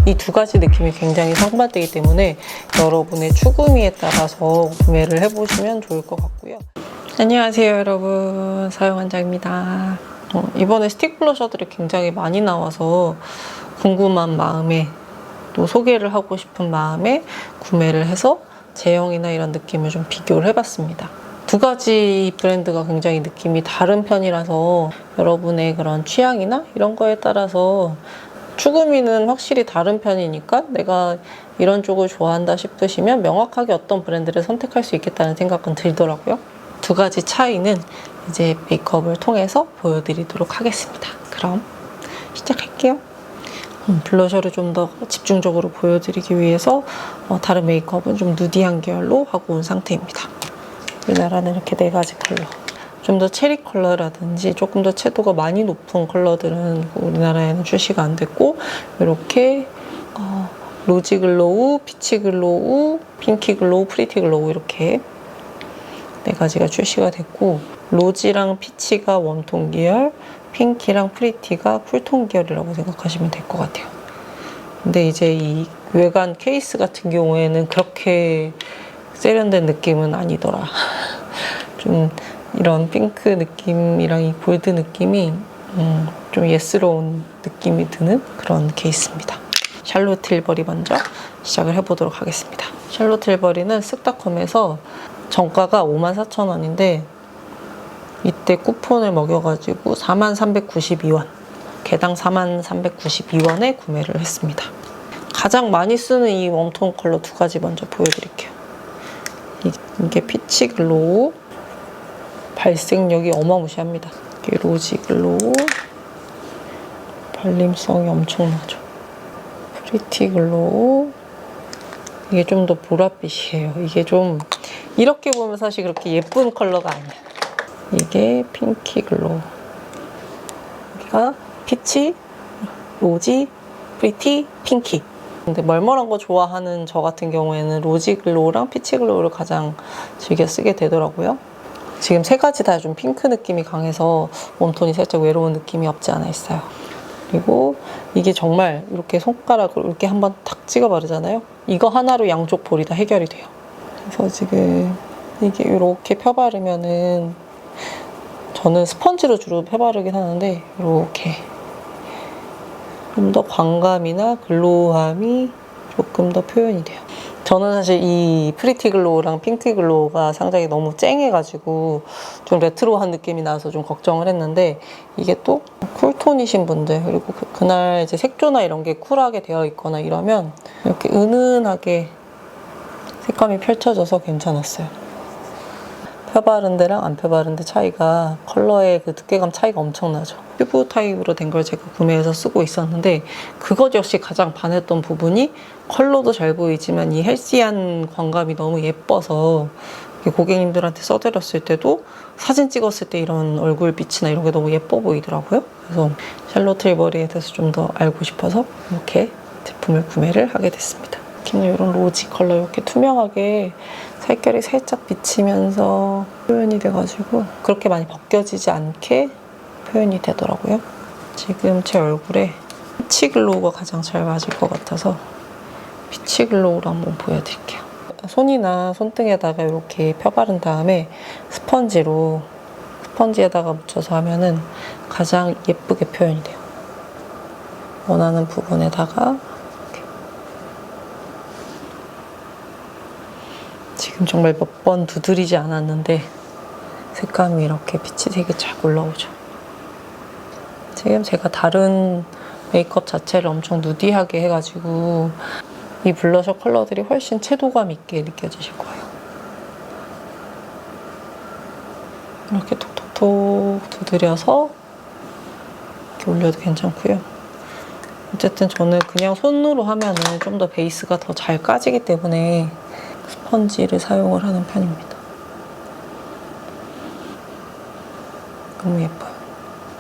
이 두 가지 느낌이 굉장히 상반되기 때문에 여러분의 추구미에 따라서 구매를 해보시면 좋을 것 같고요. 안녕하세요 여러분, 사용한자입니다. 이번에 스틱 블러셔들이 굉장히 많이 나와서 궁금한 마음에 또 소개를 하고 싶은 마음에 구매를 해서 제형이나 이런 느낌을 좀 비교를 해봤습니다. 두 가지 브랜드가 굉장히 느낌이 다른 편이라서 여러분의 그런 취향이나 이런 거에 따라서 추구미는 확실히 다른 편이니까 내가 이런 쪽을 좋아한다 싶으시면 명확하게 어떤 브랜드를 선택할 수 있겠다는 생각은 들더라고요. 두 가지 차이는 이제 메이크업을 통해서 보여드리도록 하겠습니다. 그럼 시작할게요. 블러셔를 좀 더 집중적으로 보여드리기 위해서 다른 메이크업은 좀 누디한 계열로 하고 온 상태입니다. 우리나라는 이렇게 4가지 컬러. 좀 더 체리 컬러라든지 조금 더 채도가 많이 높은 컬러들은 우리나라에는 출시가 안 됐고, 이렇게 로지 글로우, 피치 글로우, 핑키 글로우, 프리티 글로우 이렇게 4가지가 출시가 됐고, 로지랑 피치가 웜톤 계열, 핑키랑 프리티가 쿨톤 계열이라고 생각하시면 될 것 같아요. 근데 이제 이 외관 케이스 같은 경우에는 그렇게 세련된 느낌은 아니더라. 좀 이런 핑크 느낌이랑 이 골드 느낌이 좀 예스러운 느낌이 드는 그런 케이스입니다. 샬롯 틸버리 먼저 시작을 해보도록 하겠습니다. 샬롯 틸버리는 쓱닷컴에서 정가가 54,000원인데 이때 쿠폰을 먹여가지고 4392원, 개당 4392원에 구매를 했습니다. 가장 많이 쓰는 이 웜톤 컬러 2가지 먼저 보여드릴게요. 이게 피치 글로우, 발색력이 어마무시합니다. 이게 로지 글로우, 발림성이 엄청나죠. 프리티 글로우, 이게 좀 더 보랏빛이에요. 이게 좀 이렇게 보면 사실 그렇게 예쁜 컬러가 아니야. 이게 핑키 글로우, 여기가 피치, 로지, 프리티, 핑키. 근데 멀멀한 거 좋아하는 저 같은 경우에는 로지 글로우랑 피치 글로우를 가장 즐겨 쓰게 되더라고요. 지금 3가지 다 좀 핑크 느낌이 강해서 웜톤이 살짝 외로운 느낌이 없지 않아 있어요. 그리고 이게 정말 이렇게 손가락으로 이렇게 한번 탁 찍어 바르잖아요. 이거 하나로 양쪽 볼이 다 해결이 돼요. 그래서 지금 이게 이렇게 펴 바르면은, 저는 스펀지로 주로 펴 바르긴 하는데 이렇게 좀 더 광감이나 글로우함이 조금 더 표현이 돼요. 저는 사실 이 프리티 글로우랑 핑크 글로우가 상당히 너무 쨍해가지고 좀 레트로한 느낌이 나서 좀 걱정을 했는데, 이게 또 쿨톤이신 분들, 그리고 그날 이제 색조나 이런 게 쿨하게 되어 있거나 이러면 이렇게 은은하게 색감이 펼쳐져서 괜찮았어요. 펴바른 데랑 안 펴바른 데 차이가, 컬러의 그 두께감 차이가 엄청나죠. 튜브 타입으로 된 걸 제가 구매해서 쓰고 있었는데, 그것 역시 가장 반했던 부분이 컬러도 잘 보이지만 이 헬시한 광감이 너무 예뻐서 고객님들한테 써드렸을 때도 사진 찍었을 때 이런 얼굴 빛이나 이런 게 너무 예뻐 보이더라고요. 그래서 샬롯 틸버리에 대해서 좀 더 알고 싶어서 이렇게 제품을 구매를 하게 됐습니다. 특히나 이런 로지 컬러 이렇게 투명하게 살결이 살짝 비치면서 표현이 돼가지고 그렇게 많이 벗겨지지 않게 표현이 되더라고요. 지금 제 얼굴에 피치 글로우가 가장 잘 맞을 것 같아서 피치 글로우로 한번 보여드릴게요. 손이나 손등에다가 이렇게 펴바른 다음에 스펀지에다가 묻혀서 하면은 가장 예쁘게 표현이 돼요. 원하는 부분에다가 지금 정말 몇 번 두드리지 않았는데 색감이 이렇게 빛이 되게 잘 올라오죠. 지금 제가 다른 메이크업 자체를 엄청 누디하게 해가지고 이 블러셔 컬러들이 훨씬 채도감 있게 느껴지실 거예요. 이렇게 톡톡톡 두드려서 이렇게 올려도 괜찮고요. 어쨌든 저는 그냥 손으로 하면은 좀 더 베이스가 더 잘 까지기 때문에 스펀지를 사용을 하는 편입니다. 너무 예뻐요.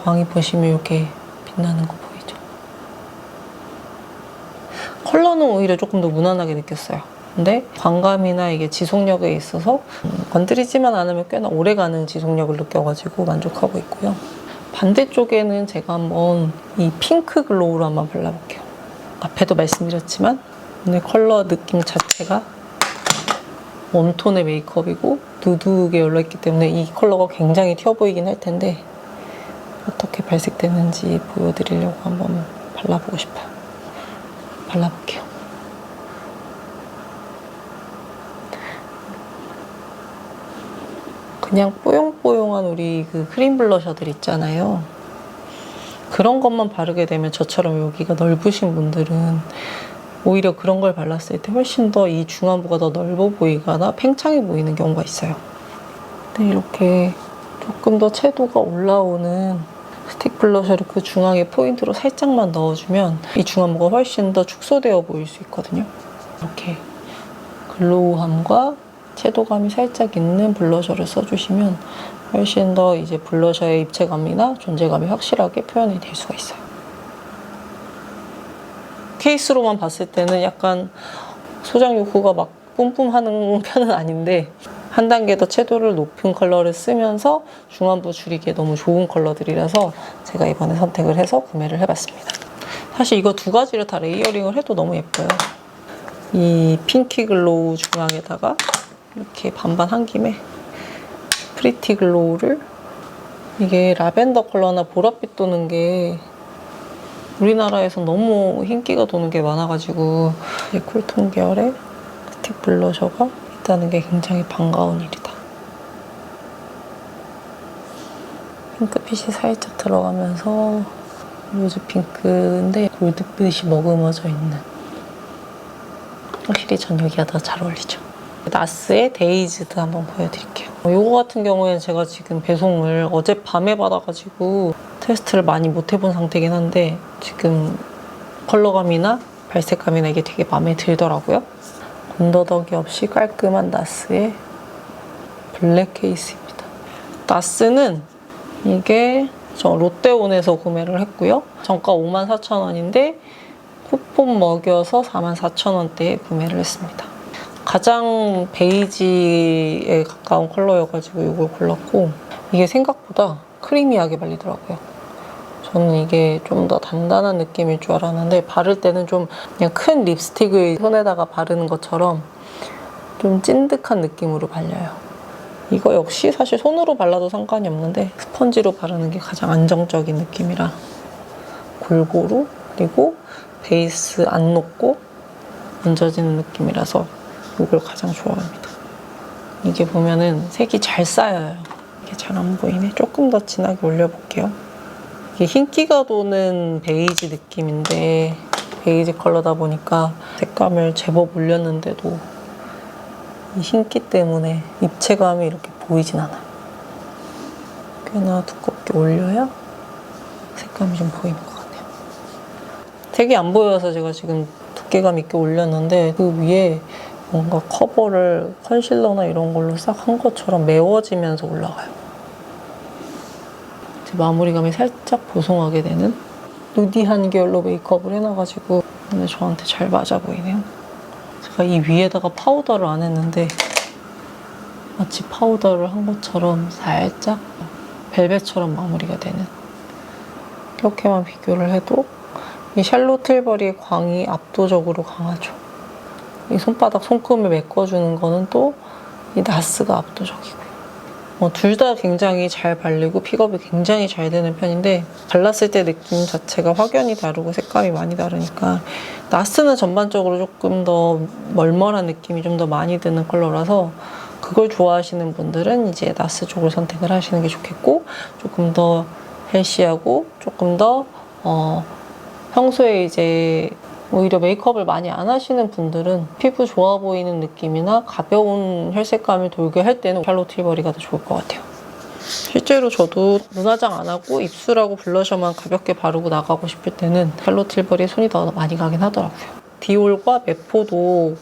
광이 보시면 이렇게 빛나는 거 보이죠? 컬러는 오히려 조금 더 무난하게 느꼈어요. 근데 광감이나 이게 지속력에 있어서 건드리지만 않으면 꽤나 오래가는 지속력을 느껴가지고 만족하고 있고요. 반대쪽에는 제가 한번 이 핑크 글로우로 한번 발라볼게요. 앞에도 말씀드렸지만 오늘 컬러 느낌 자체가 웜톤의 메이크업이고 누드 계열로 했기 때문에 이 컬러가 굉장히 튀어 보이긴 할 텐데 어떻게 발색되는지 보여드리려고 한번 발라보고 싶어요. 발라볼게요. 그냥 뽀용뽀용한 우리 그 크림 블러셔들 있잖아요. 그런 것만 바르게 되면 저처럼 여기가 넓으신 분들은 오히려 그런 걸 발랐을 때 훨씬 더 이 중안부가 더 넓어 보이거나 팽창해 보이는 경우가 있어요. 근데 이렇게 조금 더 채도가 올라오는 스틱 블러셔를 그 중앙에 포인트로 살짝만 넣어주면 이 중안부가 훨씬 더 축소되어 보일 수 있거든요. 이렇게 글로우함과 채도감이 살짝 있는 블러셔를 써주시면 훨씬 더 이제 블러셔의 입체감이나 존재감이 확실하게 표현이 될 수가 있어요. 케이스로만 봤을 때는 약간 소장 욕구가 막 뿜뿜하는 편은 아닌데 한 단계 더 채도를 높은 컬러를 쓰면서 중안부 줄이기에 너무 좋은 컬러들이라서 제가 이번에 선택을 해서 구매를 해봤습니다. 사실 이거 두 가지를 다 레이어링을 해도 너무 예뻐요. 이 핑키 글로우 중앙에다가 이렇게 반반 한 김에 프리티 글로우를, 이게 라벤더 컬러나 보랏빛 도는 게 우리나라에서 너무 흰기가 도는 게 많아가지고 이 쿨톤 계열의 스틱 블러셔가 있다는 게 굉장히 반가운 일이다. 핑크빛이 살짝 들어가면서 로즈 핑크인데 골드빛이 머금어져 있는, 확실히 전 여기가 더 잘 어울리죠. 나스의 데이즈드 한번 보여드릴게요. 이거 같은 경우에는 제가 지금 배송을 어젯밤에 받아가지고 테스트를 많이 못 해본 상태긴 한데 지금 컬러감이나 발색감이나 이게 되게 마음에 들더라고요. 언더덕이 없이 깔끔한 나스의 블랙 케이스입니다. 나스는 이게 저 롯데온에서 구매를 했고요. 정가 54,000원인데 쿠폰 먹여서 44,000원대에 구매를 했습니다. 가장 베이지에 가까운 컬러여가지고 이걸 골랐고, 이게 생각보다 크리미하게 발리더라고요. 저는 이게 좀 더 단단한 느낌일 줄 알았는데 바를 때는 좀 그냥 큰 립스틱을 손에다가 바르는 것처럼 좀 찐득한 느낌으로 발려요. 이거 역시 사실 손으로 발라도 상관이 없는데 스펀지로 바르는 게 가장 안정적인 느낌이라 골고루, 그리고 베이스 안 녹고 얹어지는 느낌이라서 이걸 가장 좋아합니다. 이게 보면은 색이 잘 쌓여요. 이게 잘 안 보이네. 조금 더 진하게 올려볼게요. 이게 흰기가 도는 베이지 느낌인데 베이지 컬러다 보니까 색감을 제법 올렸는데도 이 흰기 때문에 입체감이 이렇게 보이진 않아요. 꽤나 두껍게 올려야 색감이 좀 보이는 것 같아요. 색이 안 보여서 제가 지금 두께감 있게 올렸는데 그 위에 뭔가 커버를 컨실러나 이런 걸로 싹 한 것처럼 메워지면서 올라가요. 제 마무리감이 살짝 보송하게 되는 누디한 계열로 메이크업을 해놔가지고 오늘 저한테 잘 맞아 보이네요. 제가 이 위에다가 파우더를 안 했는데 마치 파우더를 한 것처럼 살짝 벨벳처럼 마무리가 되는, 이렇게만 비교를 해도 이 샬롯 틸버리의 광이 압도적으로 강하죠. 이 손바닥 손금을 메꿔주는 거는 또 이 나스가 압도적이고요. 둘 다 굉장히 잘 발리고 픽업이 굉장히 잘 되는 편인데 발랐을 때 느낌 자체가 확연히 다르고 색감이 많이 다르니까 나스는 전반적으로 조금 더 멀멀한 느낌이 좀 더 많이 드는 컬러라서 그걸 좋아하시는 분들은 이제 나스 쪽을 선택을 하시는 게 좋겠고, 조금 더 헬시하고 조금 더 평소에 이제 오히려 메이크업을 많이 안 하시는 분들은 피부 좋아 보이는 느낌이나 가벼운 혈색감을 돌게 할 때는 샬롯 틸버리가 더 좋을 것 같아요. 실제로 저도 눈화장 안 하고 입술하고 블러셔만 가볍게 바르고 나가고 싶을 때는 샬롯 틸버리에 손이 더 많이 가긴 하더라고요. 디올과 메포도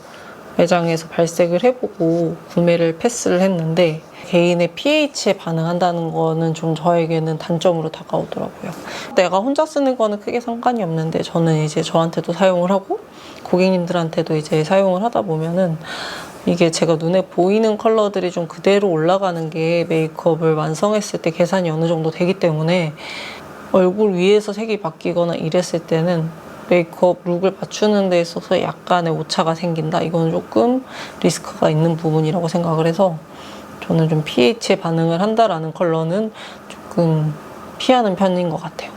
매장에서 발색을 해보고 구매를 패스를 했는데 개인의 pH에 반응한다는 거는 좀 저에게는 단점으로 다가오더라고요. 내가 혼자 쓰는 거는 크게 상관이 없는데 저는 이제 저한테도 사용을 하고 고객님들한테도 이제 사용을 하다 보면은 이게 제가 눈에 보이는 컬러들이 좀 그대로 올라가는 게 메이크업을 완성했을 때 계산이 어느 정도 되기 때문에 얼굴 위에서 색이 바뀌거나 이랬을 때는 메이크업 룩을 맞추는 데 있어서 약간의 오차가 생긴다. 이건 조금 리스크가 있는 부분이라고 생각을 해서 저는 좀 pH에 반응을 한다라는 컬러는 조금 피하는 편인 것 같아요.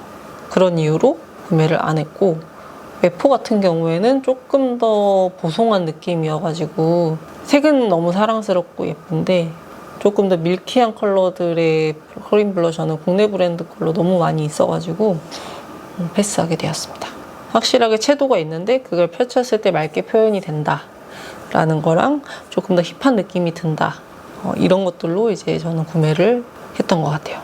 그런 이유로 구매를 안 했고, 메포 같은 경우에는 조금 더 보송한 느낌이어가지고 색은 너무 사랑스럽고 예쁜데 조금 더 밀키한 컬러들의 크림 블러셔는 국내 브랜드 걸로 너무 많이 있어가지고 패스하게 되었습니다. 확실하게 채도가 있는데 그걸 펼쳤을 때 맑게 표현이 된다 라는 거랑 조금 더 힙한 느낌이 든다, 이런 것들로 이제 저는 구매를 했던 것 같아요.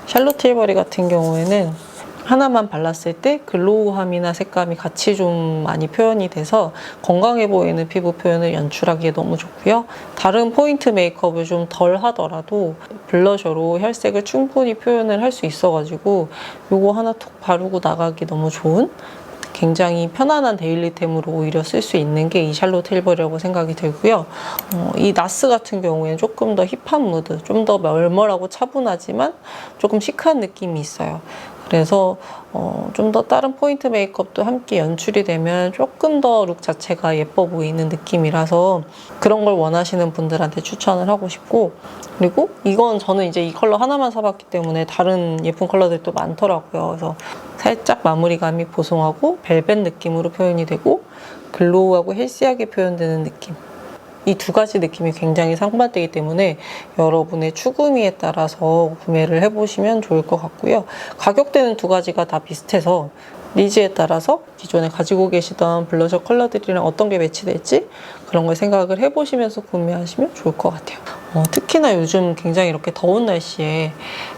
샬롯 틸버리 같은 경우에는 하나만 발랐을 때 글로우함이나 색감이 같이 좀 많이 표현이 돼서 건강해 보이는 피부 표현을 연출하기에 너무 좋고요. 다른 포인트 메이크업을 좀 덜 하더라도 블러셔로 혈색을 충분히 표현을 할 수 있어가지고 요거 하나 톡 바르고 나가기 너무 좋은, 굉장히 편안한 데일리템으로 오히려 쓸 수 있는 게 이 샬롯 틸버리라고 생각이 들고요. 이 나스 같은 경우에는 조금 더 힙한 무드, 좀 더 멀멀하고 차분하지만 조금 시크한 느낌이 있어요. 그래서 좀 더 다른 포인트 메이크업도 함께 연출이 되면 조금 더 룩 자체가 예뻐 보이는 느낌이라서 그런 걸 원하시는 분들한테 추천을 하고 싶고, 그리고 이건 저는 이제 이 컬러 하나만 사봤기 때문에 다른 예쁜 컬러들도 많더라고요. 그래서 살짝 마무리감이 보송하고 벨벳 느낌으로 표현이 되고 글로우하고 헬시하게 표현되는 느낌, 이 두 가지 느낌이 굉장히 상반되기 때문에 여러분의 추구미에 따라서 구매를 해보시면 좋을 것 같고요. 가격대는 두 가지가 다 비슷해서 니즈에 따라서 기존에 가지고 계시던 블러셔 컬러들이랑 어떤 게 매치될지 그런 걸 생각을 해보시면서 구매하시면 좋을 것 같아요. 특히나 요즘 굉장히 이렇게 더운 날씨에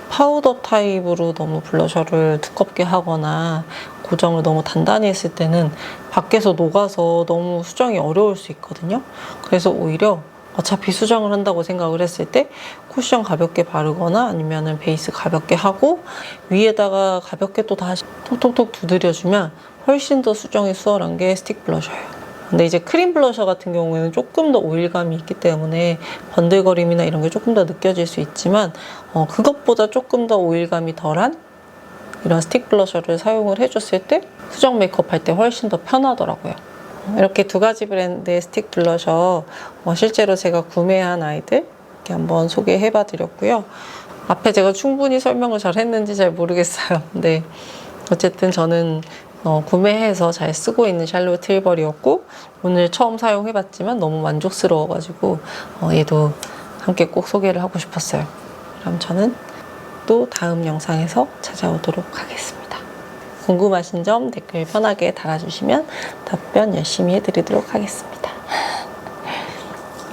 파우더 타입으로 너무 블러셔를 두껍게 하거나 고정을 너무 단단히 했을 때는 밖에서 녹아서 너무 수정이 어려울 수 있거든요. 그래서 오히려 어차피 수정을 한다고 생각을 했을 때 쿠션 가볍게 바르거나 아니면 베이스 가볍게 하고 위에다가 가볍게 또 다시 톡톡톡 두드려주면 훨씬 더 수정이 수월한 게 스틱 블러셔예요. 근데 이제 크림 블러셔 같은 경우에는 조금 더 오일감이 있기 때문에 번들거림이나 이런 게 조금 더 느껴질 수 있지만 그것보다 조금 더 오일감이 덜한 이런 스틱 블러셔를 사용을 해줬을 때 수정 메이크업 할 때 훨씬 더 편하더라고요. 이렇게 두 가지 브랜드의 스틱 블러셔 실제로 제가 구매한 아이들 이렇게 한번 소개해봐 드렸고요. 앞에 제가 충분히 설명을 잘 했는지 잘 모르겠어요. 근데 어쨌든 저는 구매해서 잘 쓰고 있는 샬롯 틸버리였고 오늘 처음 사용해봤지만 너무 만족스러워가지고 얘도 함께 꼭 소개를 하고 싶었어요. 그럼 저는 또 다음 영상에서 찾아오도록 하겠습니다. 궁금하신 점 댓글 편하게 달아주시면 답변 열심히 해드리도록 하겠습니다.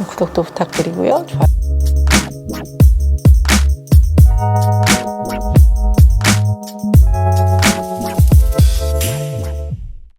구독도 부탁드리고요. 좋아요.